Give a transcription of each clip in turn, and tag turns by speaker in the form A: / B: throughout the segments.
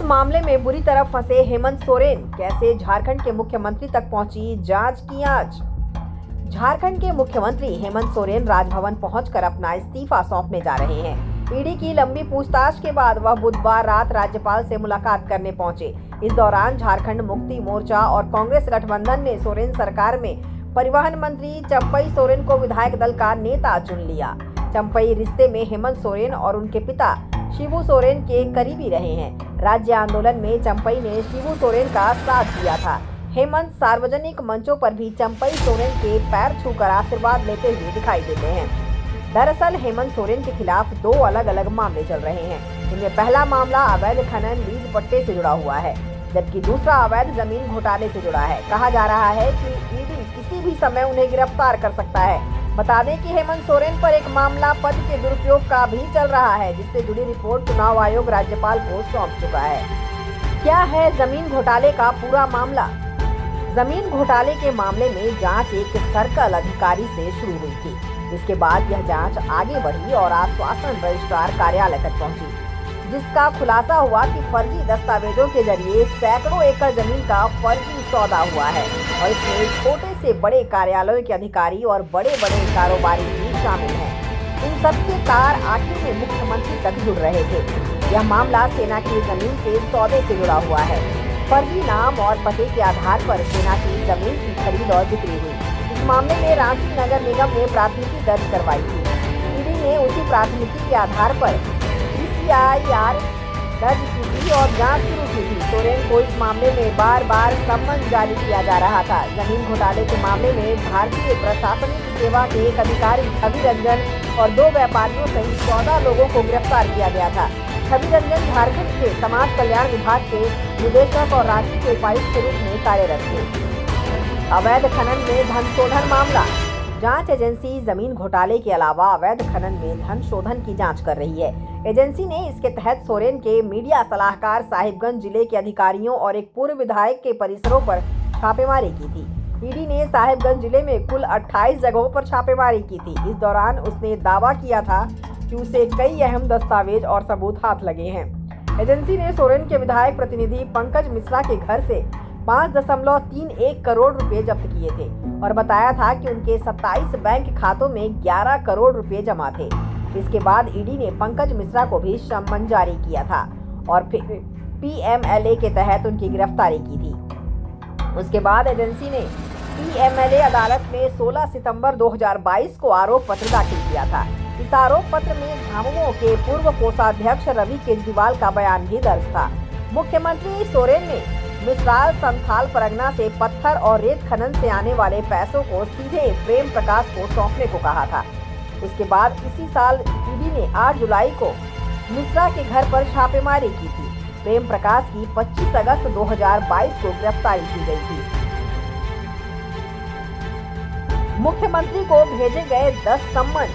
A: मामले में बुरी तरह फंसे हेमंत सोरेन कैसे झारखंड के मुख्यमंत्री तक पहुंची जांच की आज। झारखंड के मुख्यमंत्री हेमंत सोरेन राजभवन पहुंचकर अपना इस्तीफा सौंपने जा रहे हैं। ईडी की लंबी पूछताछ के बाद वह बुधवार रात राज्यपाल से मुलाकात करने पहुंचे। इस दौरान झारखंड मुक्ति मोर्चा और कांग्रेस गठबंधन ने सोरेन सरकार में परिवहन मंत्री चंपई सोरेन को विधायक दल का नेता चुन लिया। चंपई रिश्ते में हेमंत सोरेन और उनके पिता शिबू सोरेन के करीबी रहे हैं। राज्य आंदोलन में चंपई ने शिबू सोरेन का साथ दिया था। हेमंत सार्वजनिक मंचों पर भी चंपई सोरेन के पैर छूकर आशीर्वाद लेते हुए दिखाई देते हैं। दरअसल हेमंत सोरेन के खिलाफ दो अलग अलग मामले चल रहे हैं। इनमें पहला मामला अवैध खनन लीज पट्टे से जुड़ा हुआ है, जबकि दूसरा अवैध जमीन घोटाले से जुड़ा है। कहा जा रहा है कि ईडी किसी भी समय उन्हें गिरफ्तार कर सकता है। बता दें कि हेमंत सोरेन पर एक मामला पद के दुरुपयोग का भी चल रहा है, जिससे जुड़ी रिपोर्ट चुनाव आयोग राज्यपाल को सौंप चुका है। क्या है जमीन घोटाले का पूरा मामला? जमीन घोटाले के मामले में जांच एक सर्कल अधिकारी से शुरू हुई थी। इसके बाद यह जांच आगे बढ़ी और आश्वासन रजिस्ट्रार कार्यालय तक पहुंची, जिसका खुलासा हुआ कि फर्जी दस्तावेजों के जरिए सैकड़ों एकड़ जमीन का फर्जी सौदा हुआ है और इसमें छोटे से बड़े कार्यालयों के अधिकारी और बड़े बड़े कारोबारी भी शामिल हैं। इन सबके तार आखिर में मुख्यमंत्री तक जुड़ रहे थे। यह मामला सेना की जमीन के सौदे से जुड़ा हुआ है। फर्जी नाम और पते के आधार पर सेना की जमीन की खरीद और बिक्री हुई। इस मामले में रांची नगर निगम ने प्राथमिकी दर्ज करवाई थी। ईडी ने उसी प्राथमिकी के आधार पर PCIR दर्ज की थी और जांच शुरू की थी। सोरेन को इस मामले में बार बार सम्मन जारी किया जा रहा था। जमीन घोटाले के मामले में भारतीय प्रशासनिक सेवा के एक अधिकारी छवि रंजन और 2 व्यापारियों सहित 14 लोगों को गिरफ्तार किया गया था। छवि रंजन झारखंड के समाज कल्याण विभाग के निदेशक और रांची के उपायुक्त के रूप में कार्यरत थे। अवैध खनन में धन शोधन मामला। जांच एजेंसी जमीन घोटाले के अलावा अवैध खनन में धन शोधन की जांच कर रही है। एजेंसी ने इसके तहत सोरेन के मीडिया सलाहकार, साहिबगंज जिले के अधिकारियों और एक पूर्व विधायक के परिसरों पर छापेमारी की थी। ईडी ने साहिबगंज जिले में कुल 28 जगहों पर छापेमारी की थी। इस दौरान उसने दावा किया था कि उसे कई अहम दस्तावेज और सबूत हाथ लगे हैं। एजेंसी ने सोरेन के विधायक प्रतिनिधि पंकज मिश्रा के घर से 5.31 करोड़ रुपए जब्त किए थे और बताया था कि उनके 27 बैंक खातों में 11 करोड़ रुपए जमा थे। इसके बाद ईडी ने पंकज मिश्रा को भी सम्मन जारी किया था और फिर PMLA के तहत उनकी गिरफ्तारी की थी। उसके बाद एजेंसी ने PMLA अदालत में 16 सितंबर 2022 को आरोप पत्र दाखिल किया था। इस आरोप पत्र में झामुमो के पूर्व कोषाध्यक्ष रवि केजरीवाल का बयान भी दर्ज था। मुख्यमंत्री सोरेन ने मिश्राल संथाल परगना से पत्थर और रेत खनन से आने वाले पैसों को सीधे प्रेम प्रकाश को सौंपने को कहा था। उसके बाद इसी साल ईडी ने 8 जुलाई को मिश्रा के घर पर छापेमारी की थी। प्रेम प्रकाश की 25 अगस्त 2022 को गिरफ्तारी की गई थी। मुख्यमंत्री को भेजे गए 10 सम्मन।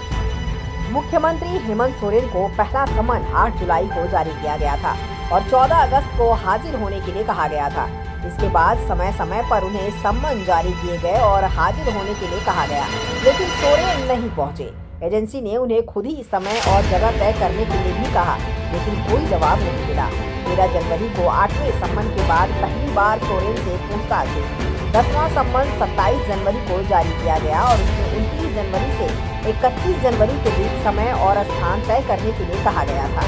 A: मुख्यमंत्री हेमंत सोरेन को पहला सम्मन 8 जुलाई को जारी किया गया था और 14 अगस्त को हाजिर होने के लिए कहा गया था। इसके बाद समय समय पर उन्हें सम्मन जारी किए गए और हाजिर होने के लिए कहा गया, लेकिन सोरेन नहीं पहुंचे। एजेंसी ने उन्हें खुद ही समय और जगह तय करने के लिए भी कहा, लेकिन कोई जवाब नहीं मिला। 13 जनवरी को 8वें सम्मन के बाद पहली बार सोरेन से पूछताछ हुई। 10वां सम्मन 27 जनवरी को जारी किया गया और उसमें 29 जनवरी से 31 जनवरी के बीच समय और स्थान तय करने के लिए कहा गया था।